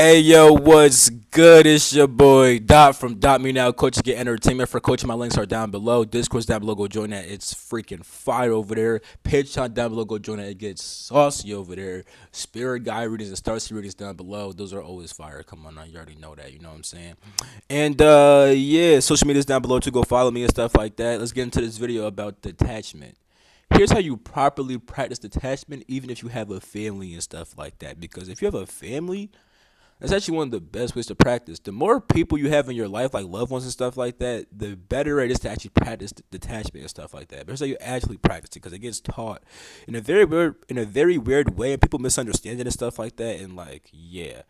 Hey yo, what's good? It's your boy Dot from Dot Me Now Coach Get Entertainment. For coaching, my links are down below. Discord's down below. Go join that. It's freaking fire over there. Patreon down below. Go join that. It gets saucy over there. Spirit guide readings and Starseed readings down below. Those are always fire. Come on now, you already know that. You know what I'm saying? And yeah, social media's down below to go follow me and stuff like that. Let's get into this video about detachment. Here's how you properly practice detachment, even if you have a family and stuff like that. Because if you have a family, that's actually one of the best ways to practice. The more people you have in your life, like loved ones and stuff like that, the better it is to actually practice detachment and stuff like that. But here's how you actually practice it, because it gets taught in a very weird way, and people misunderstand it and stuff like that. And like, yeah.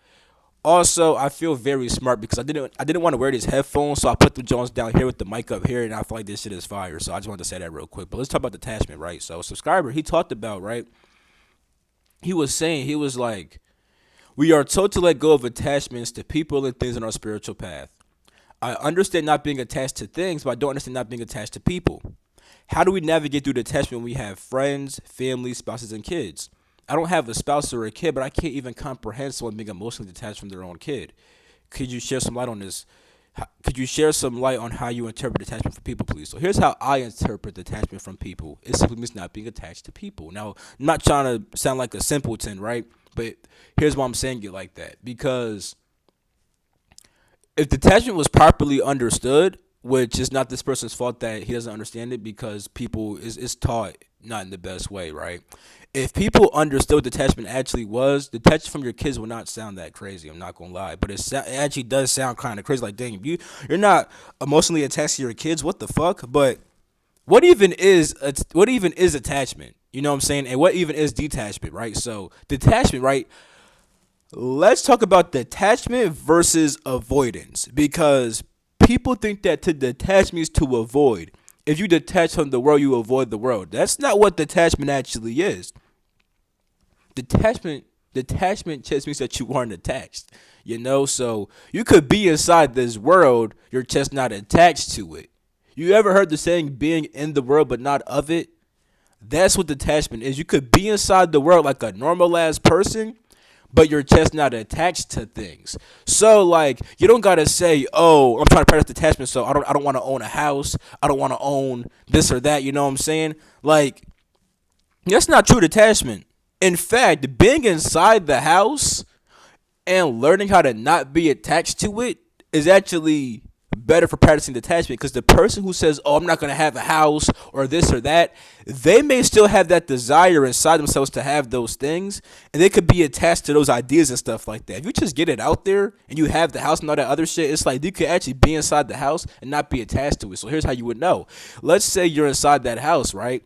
Also, I feel very smart because I didn't want to wear these headphones, so I put the Jones down here with the mic up here, and I feel like this shit is fire. So I just wanted to say that real quick. But let's talk about detachment, right? So, a subscriber, he talked about, right? He was saying, he was like, we are told to let go of attachments to people and things on our spiritual path. I understand not being attached to things, but I don't understand not being attached to people. How do we navigate through detachment when we have friends, family, spouses, and kids? I don't have a spouse or a kid, but I can't even comprehend someone being emotionally detached from their own kid. Could you share some light on this? Could you share some light on how you interpret detachment from people, please? So here's how I interpret detachment from people. It simply means not being attached to people. Now, I'm not trying to sound like a simpleton, right? But here's why I'm saying it like that. Because if detachment was properly understood, which is not this person's fault that he doesn't understand it, because people is taught not in the best way, right? If people understood what detachment actually was, detachment from your kids would not sound that crazy. I'm not gonna lie, but it actually does sound kind of crazy. Like, dang, if you're not emotionally attached to your kids, what the fuck? But what even is attachment? You know what I'm saying? And what even is detachment, right? So detachment, right? Let's talk about detachment versus avoidance, because people think that to detach means to avoid. If you detach from the world, you avoid the world. That's not what detachment actually is. Detachment just means that you aren't attached. So you could be inside this world, you're just not attached to it. You ever heard the saying being in the world but not of it? That's what detachment is. You could be inside the world like a normal ass person, but you're just not attached to things. So like, you don't gotta say, "Oh, I'm trying to practice detachment, so I don't want to own a house. I don't want to own this or that." You know what I'm saying? Like, that's not true detachment. In fact, being inside the house and learning how to not be attached to it is actually better for practicing detachment, because the person who says, "Oh, I'm not going to have a house or this or that," they may still have that desire inside themselves to have those things, and they could be attached to those ideas and stuff like that. If you just get it out there and you have the house and all that other shit, it's like you could actually be inside the house and not be attached to it. So here's how you would know. Let's say you're inside that house, right?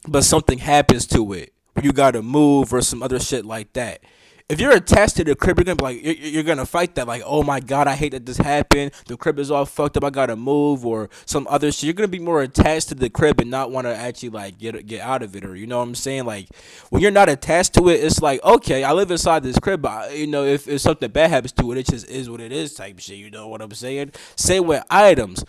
But something happens to it, you gotta move or some other shit like that. If you're attached to the crib, you're gonna be like, you're gonna fight that, like, oh my god, I hate that this happened. The crib is all fucked up. I gotta move or some other shit. You're gonna be more attached to the crib and not want to actually like get out of it, or you know what I'm saying? Like, when you're not attached to it, it's like, okay, I live inside this crib, but if something bad happens to it, it just is what it is type shit. You know what I'm saying? Same with items.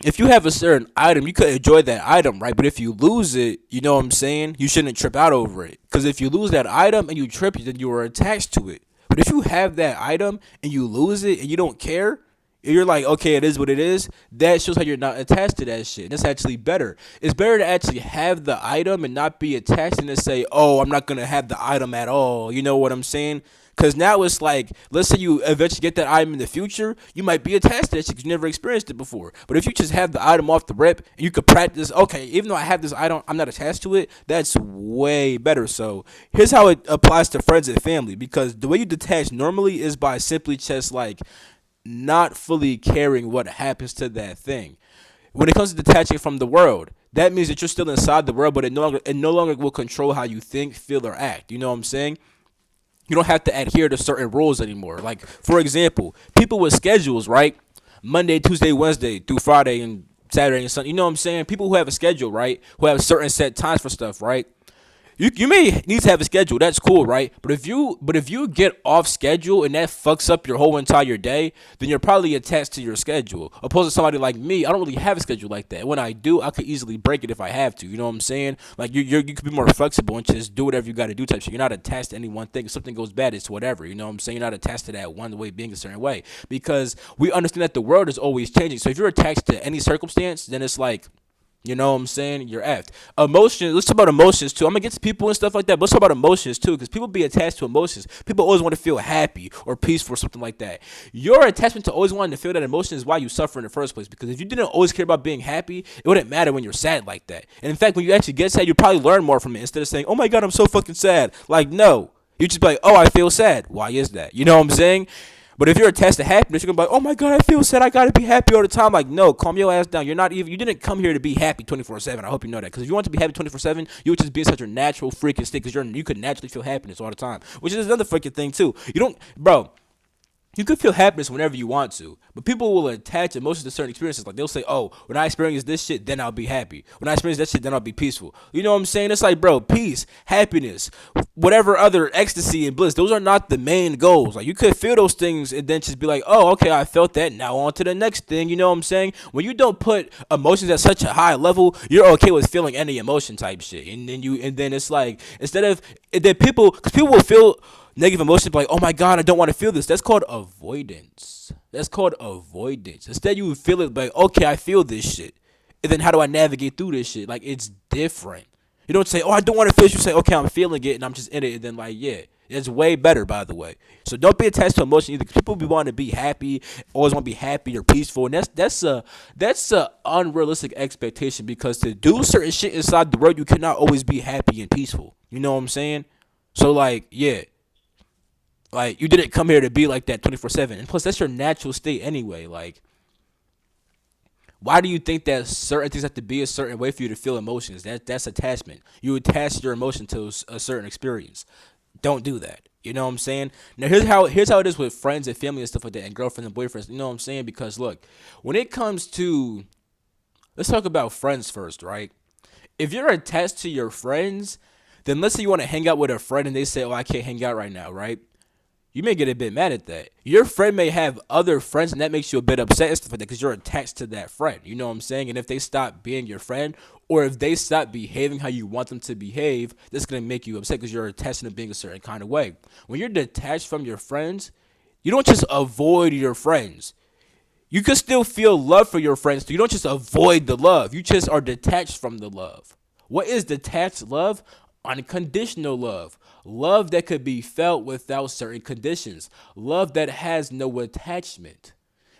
If you have a certain item, you could enjoy that item, right? But if you lose it, you know what I'm saying? You shouldn't trip out over it. Because if you lose that item and you trip, then you are attached to it. But if you have that item and you lose it and you don't care, and you're like, okay, it is what it is, that shows how you're not attached to that shit. And that's actually better. It's better to actually have the item and not be attached than to say, oh, I'm not going to have the item at all. You know what I'm saying? Because now it's like, let's say you eventually get that item in the future, you might be attached to that shit because you never experienced it before. But if you just have the item off the rip and you could practice, okay, even though I have this item, I'm not attached to it, that's way better. So here's how it applies to friends and family, because the way you detach normally is by simply just like not fully caring what happens to that thing. When it comes to detaching from the world, that means that you're still inside the world, but it no longer will control how you think, feel, or act. You know what I'm saying? You don't have to adhere to certain rules anymore. Like, for example, people with schedules, right? Monday, Tuesday, Wednesday through Friday and Saturday and Sunday. You know what I'm saying? People who have a schedule, right? Who have certain set times for stuff, right? You may need to have a schedule. That's cool, right? But if you get off schedule and that fucks up your whole entire day, then you're probably attached to your schedule. Opposed to somebody like me, I don't really have a schedule like that. When I do, I could easily break it if I have to. You know what I'm saying? Like you could be more flexible and just do whatever you got to do type shit. You're not attached to any one thing. If something goes bad, it's whatever. You know what I'm saying? You're not attached to that one way being a certain way because we understand that the world is always changing. So if you're attached to any circumstance, then it's like, you know what I'm saying? You're effed. Emotions. Let's talk about emotions too. I'm gonna get to people and stuff like that. But let's talk about emotions too, because people be attached to emotions. People always want to feel happy or peaceful or something like that. Your attachment to always wanting to feel that emotion is why you suffer in the first place. Because if you didn't always care about being happy, it wouldn't matter when you're sad like that. And in fact, when you actually get sad, you probably learn more from it instead of saying, "Oh my God, I'm so fucking sad." Like, no, you just be like, "Oh, I feel sad." Why is that? You know what I'm saying? But if you're attached to happiness, you're gonna be like, "Oh my God, I feel sad. I gotta be happy all the time." Like, no, calm your ass down. You're not even. You didn't come here to be happy 24/7. I hope you know that. Because if you want to be happy 24/7, you would just be in such a natural freaking state. Because you could naturally feel happiness all the time, which is another freaking thing too. You don't, bro. You can feel happiness whenever you want to, but people will attach emotions to certain experiences. Like they'll say, "Oh, when I experience this shit, then I'll be happy. When I experience that shit, then I'll be peaceful." You know what I'm saying? It's like, bro, peace, happiness, whatever other ecstasy and bliss. Those are not the main goals. Like you could feel those things and then just be like, "Oh, okay, I felt that. Now on to the next thing." You know what I'm saying? When you don't put emotions at such a high level, you're okay with feeling any emotion type shit. And then it's like instead of and then people, because people will feel negative emotions like, "Oh my God, I don't want to feel this." That's called avoidance. That's called avoidance. Instead, you would feel it like, "Okay, I feel this shit. And then how do I navigate through this shit?" Like, it's different. You don't say, "Oh, I don't want to feel it." You say, "Okay, I'm feeling it and I'm just in it." And then, like, yeah, it's way better, by the way. So don't be attached to emotion either. People be wanting to be happy, always want to be happy or peaceful. And that's a unrealistic expectation because to do certain shit inside the world, you cannot always be happy and peaceful. You know what I'm saying? So, like, yeah. Like you didn't come here to be like that 24/7. And plus that's your natural state anyway. Like why do you think that certain things have to be a certain way for you to feel emotions? That's attachment. You attach your emotion to a certain experience. Don't do that. You know what I'm saying? Now here's how it is with friends and family and stuff like that and girlfriends and boyfriends. You know what I'm saying? Because look, when it comes to let's talk about friends first, right? If you're attached to your friends, then let's say you want to hang out with a friend and they say, "Oh, I can't hang out right now," right? You may get a bit mad at that. Your friend may have other friends, and that makes you a bit upset and stuff like that because you're attached to that friend. You know what I'm saying? And if they stop being your friend, or if they stop behaving how you want them to behave, that's gonna make you upset because you're attached to them being a certain kind of way. When you're detached from your friends, you don't just avoid your friends. You can still feel love for your friends. So you don't just avoid the love. You just are detached from the love. What is detached love? Unconditional love. Love that could be felt without certain conditions. Love that has no attachment.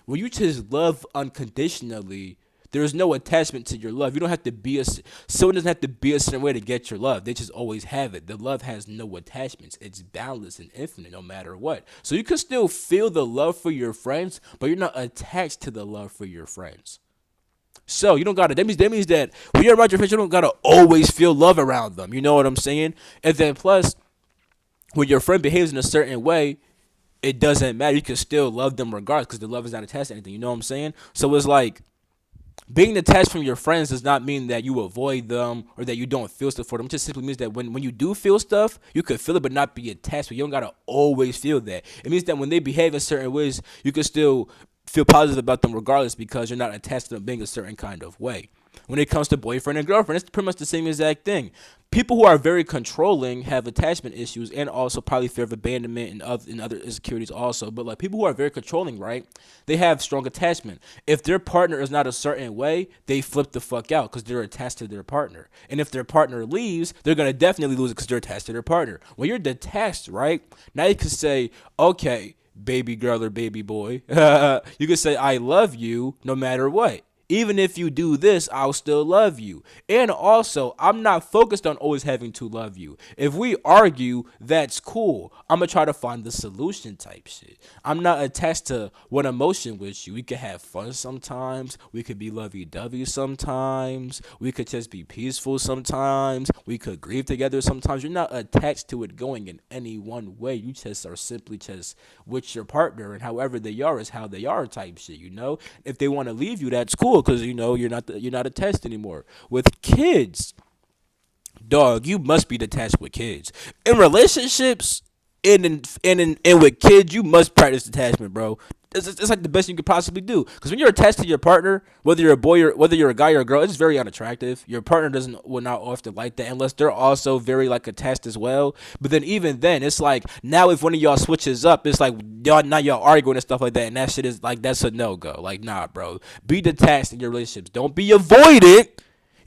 When you just love unconditionally, there's no attachment to your love. You don't have to be someone doesn't have to be a certain way to get your love. They just always have it. The love has no attachments. It's boundless and infinite no matter what. So you can still feel the love for your friends, but you're not attached to the love for your friends. So you don't gotta. That means that when you're around your friends, you don't gotta always feel love around them. You know what I'm saying? And then plus, when your friend behaves in a certain way, it doesn't matter. You can still love them regardless because the love is not attached to anything. You know what I'm saying? So it's like being detached from your friends does not mean that you avoid them or that you don't feel stuff for them. It just simply means that when you do feel stuff, you can feel it but not be attached. But you don't gotta always feel that. It means that when they behave in certain ways, you can still feel positive about them regardless because you're not attached to them being a certain kind of way. When it comes to boyfriend and girlfriend, it's pretty much the same exact thing. People who are very controlling have attachment issues and also probably fear of abandonment and other insecurities also. But like people who are very controlling, right? They have strong attachment. If their partner is not a certain way, they flip the fuck out because they're attached to their partner. And if their partner leaves, they're gonna definitely lose it because they're attached to their partner. When you're detached, right? Now you can say, okay, baby girl or baby boy, you can say I love you no matter what. Even if you do this, I'll still love you. And also, I'm not focused on always having to love you. If we argue, that's cool. I'm going to try to find the solution type shit. I'm not attached to one emotion with you. We could have fun sometimes. We could be lovey-dovey sometimes. We could just be peaceful sometimes. We could grieve together sometimes. You're not attached to it going in any one way. You just are simply just with your partner, and however they are is how they are type shit, you know? If they want to leave you, that's cool because you know you're not attached anymore. With kids, dog, you must be detached with kids. In relationships, and with kids, you must practice detachment, bro. It's like the best you could possibly do. Because when you're attached to your partner, whether you're a boy or whether you're a guy or a girl, it's very unattractive. Your partner will not often like that unless they're also very like attached as well. But then even then, it's like now if one of y'all switches up, it's like y'all arguing and stuff like that, and that shit is like that's a no go. Like nah, bro. Be detached in your relationships. Don't be avoidant.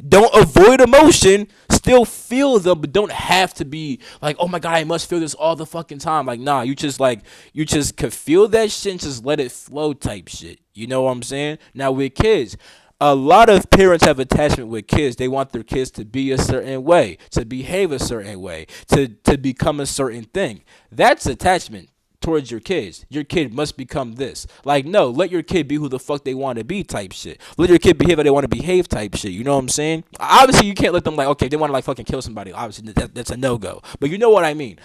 Don't avoid emotion. Still feel them, but don't have to be like, oh my god, I must feel this all the fucking time. Like, nah, you just could feel that shit and just let it flow type shit. You know what I'm saying? Now with kids, a lot of parents have attachment with kids. They want their kids to be a certain way, to behave a certain way, to become a certain thing. That's attachment towards your kids. Your kid must become this. Like, no, let your kid be who the fuck they want to be type shit. Let your kid behave how they want to behave type shit. You know what I'm saying? Obviously, you can't let them like, okay, they want to like fucking kill somebody. Obviously, that's a no-go. But you know what I mean.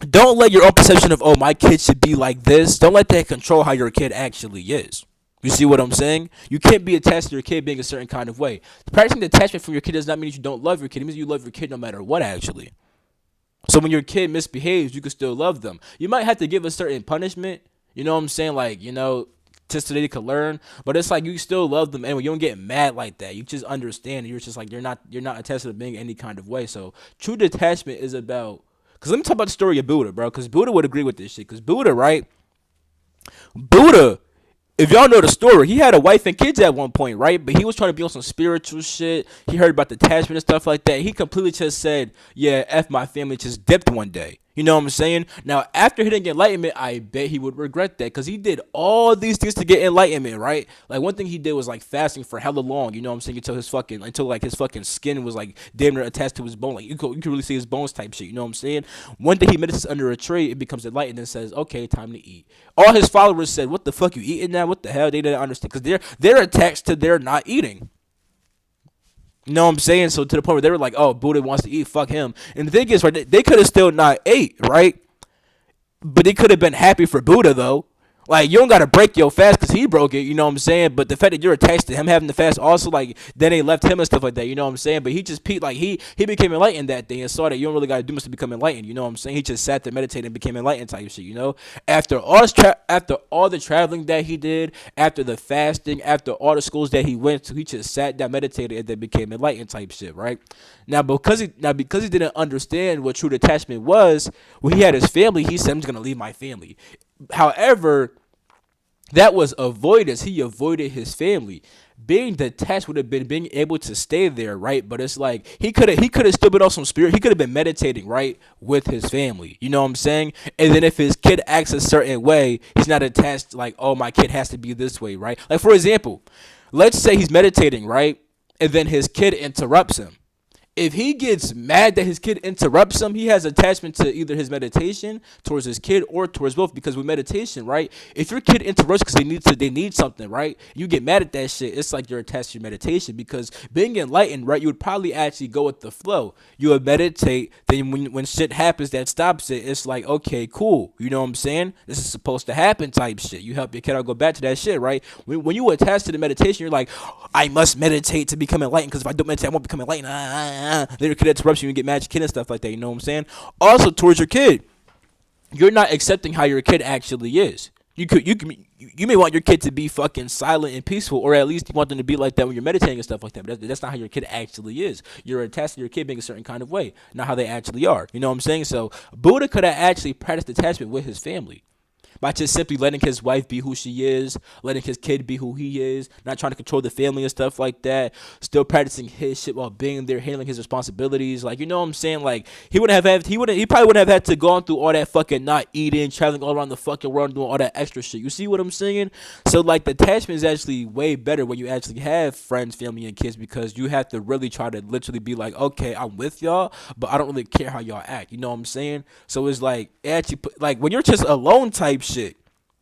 Don't let your own perception of, oh, my kid should be like this. Don't let that control how your kid actually is. You see what I'm saying? You can't be attached to your kid being a certain kind of way. Practicing detachment from your kid does not mean that you don't love your kid. It means you love your kid no matter what, actually. So when your kid misbehaves, you can still love them. You might have to give a certain punishment, you know what I'm saying? Like, just so they could learn. But it's like you still love them, and when you don't get mad like that, you just understand. You're just like you're not attached to them being any kind of way. So true detachment is about. Cause let me talk about the story of Buddha, bro. Cause Buddha would agree with this shit. Cause Buddha, right? Buddha, if y'all know the story, he had a wife and kids at one point, right? But he was trying to be on some spiritual shit. He heard about detachment and stuff like that. He completely just said, yeah, F my family, just dipped one day. You know what I'm saying? Now, after hitting enlightenment, I bet he would regret that because he did all these things to get enlightenment, right? Like one thing he did was like fasting for hella long. You know what I'm saying? Until like his fucking skin was like damn near attached to his bone. Like you could really see his bones type shit. You know what I'm saying? One day he meditates under a tree, it becomes enlightened and says, "Okay, time to eat." All his followers said, "What the fuck you eating now? What the hell?" They didn't understand because they're attached to their not eating. You know what I'm saying? So to the point where they were like, oh, Buddha wants to eat, fuck him. And the thing is, right, they could have still not ate, right? But they could have been happy for Buddha, though. Like, you don't got to break your fast because he broke it, you know what I'm saying? But the fact that you're attached to him having the fast also, like, then they left him and stuff like that, you know what I'm saying? But he just, like, he became enlightened that day and saw that you don't really got to do much to become enlightened, you know what I'm saying? He just sat there, meditated, and became enlightened type shit, you know? After all the traveling that he did, after the fasting, after all the schools that he went to, he just sat down, meditated, and then became enlightened type shit, right? Now, because he didn't understand what true detachment was, when he had his family, he said, I'm just going to leave my family. However, that was avoidance. He avoided his family. Being detached would have been being able to stay there, right? But it's like he could have still been on some spirit. He could have been meditating, right, with his family. You know what I'm saying? And then if his kid acts a certain way, he's not attached. Like, oh, my kid has to be this way, right? Like for example, let's say he's meditating, right, and then his kid interrupts him. If he gets mad that his kid interrupts him, he has attachment to either his meditation towards his kid or towards both. Because with meditation, right, if your kid interrupts because they need something, right, you get mad at that shit. It's like you're attached to your meditation. Because being enlightened, right, you would probably actually go with the flow. You would meditate. Then when shit happens that stops it, it's like, okay, cool. You know what I'm saying? This is supposed to happen type shit. You help your kid out go back to that shit, right? When you attach to the meditation, you're like, I must meditate to become enlightened because if I don't meditate, I won't become enlightened. Then your kid interrupts you and get mad at your kid and stuff like that. You know what I'm saying? Also, towards your kid, you're not accepting how your kid actually is. You may want your kid to be fucking silent and peaceful, or at least you want them to be like that when you're meditating and stuff like that. But that's not how your kid actually is. You're attached to your kid being a certain kind of way, not how they actually are. You know what I'm saying? So Buddha could have actually practiced attachment with his family by just simply letting his wife be who she is, letting his kid be who he is, not trying to control the family and stuff like that, still practicing his shit while being there, handling his responsibilities. Like, you know what I'm saying? Like, he probably wouldn't have had to go through all that fucking not eating, traveling all around the fucking world, doing all that extra shit. You see what I'm saying? So, like, the attachment is actually way better when you actually have friends, family, and kids because you have to really try to literally be like, okay, I'm with y'all, but I don't really care how y'all act. You know what I'm saying? So it's like, actually, like, when you're just alone type shit,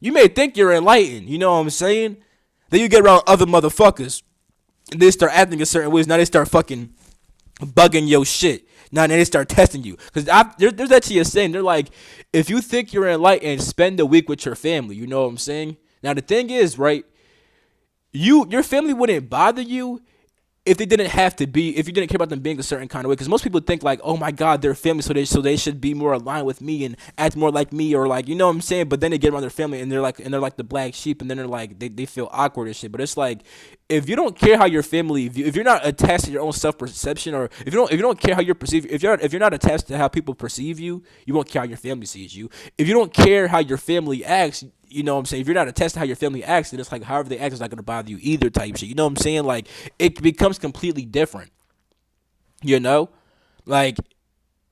you may think you're enlightened, you know what I'm saying? Then you get around other motherfuckers, and they start acting in certain ways. Now they start fucking bugging your shit. Now they start testing you. Because there's actually a saying, they're like, if you think you're enlightened, spend a week with your family. You know what I'm saying? Now the thing is, right, your family wouldn't bother you if they didn't have to be, if you didn't care about them being a certain kind of way, because most people think like, oh my God, they're family, so they should be more aligned with me and act more like me, or like, you know what I'm saying. But then they get around their family and they're like the black sheep, and then they're like they feel awkward and shit. But it's like, if you don't care how your family view, if you're not attached to your own self perception, or if you don't care how you're perceived, if you're not attached to how people perceive you, you won't care how your family sees you. If you don't care how your family acts, you know what I'm saying? If you're not attached to how your family acts, then it's like however they act is not gonna bother you either type shit. You know what I'm saying? Like it becomes completely different. You know? Like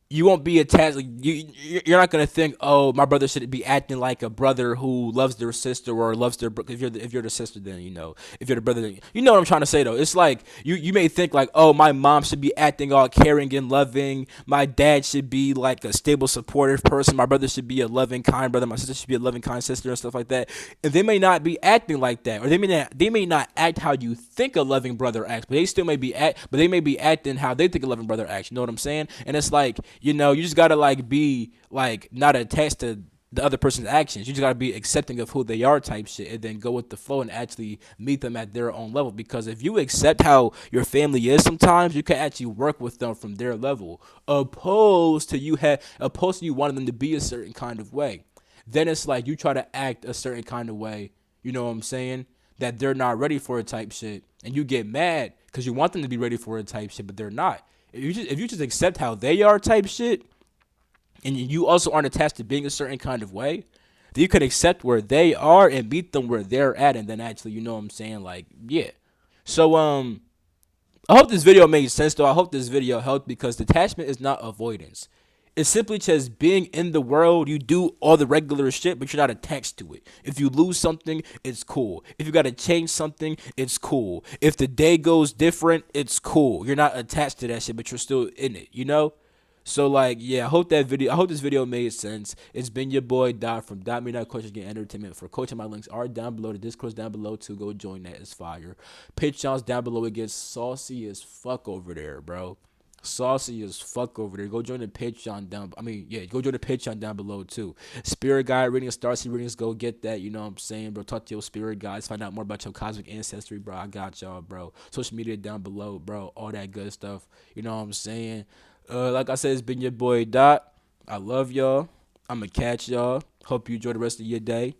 you won't be attached. Like, you're not gonna think, oh, my brother should be acting like a brother who loves their sister or loves their. If you're the sister, then you know. If you're the brother, then, you know what I'm trying to say though. It's like you may think like, oh, my mom should be acting all caring and loving. My dad should be like a stable, supportive person. My brother should be a loving, kind brother. My sister should be a loving, kind sister, and stuff like that. And they may not be acting like that, or they may not act how you think a loving brother acts, but they may be acting how they think a loving brother acts. You know what I'm saying? And it's like, you just gotta like be like not attached to the other person's actions. You just gotta be accepting of who they are, type shit, and then go with the flow and actually meet them at their own level. Because if you accept how your family is, sometimes you can actually work with them from their level, opposed to you wanting them to be a certain kind of way. Then it's like you try to act a certain kind of way. You know what I'm saying? That they're not ready for it, type shit, and you get mad because you want them to be ready for it, type shit, but they're not. If you just accept how they are, type shit, and you also aren't attached to being a certain kind of way, then you can accept where they are and meet them where they're at, and then actually, you know what I'm saying? Like, yeah. So I hope this video made sense though. I hope this video helped, because detachment is not avoidance. It's simply just being in the world. You do all the regular shit, but you're not attached to it. If you lose something, it's cool. If you gotta change something, it's cool. If the day goes different, it's cool. You're not attached to that shit, but you're still in it, you know? So like, yeah, I hope this video made sense. It's been your boy Dot from Dot Midnight Coaches Get Entertainment. For coaching, my links are down below. The Discord's down below too. Go join that. It's fire. Patreon's down below. It gets saucy as fuck over there, bro. Saucy as fuck over there. Go join the Patreon down. I mean, yeah, go join the Patreon down below too. Spirit guide readings, Starseed readings. Go get that. You know what I'm saying, bro. Talk to your spirit guides. Find out more about your cosmic ancestry, bro. I got y'all, bro. Social media down below, bro. All that good stuff. You know what I'm saying. Like I said, it's been your boy Dot. I love y'all. I'ma catch y'all. Hope you enjoy the rest of your day.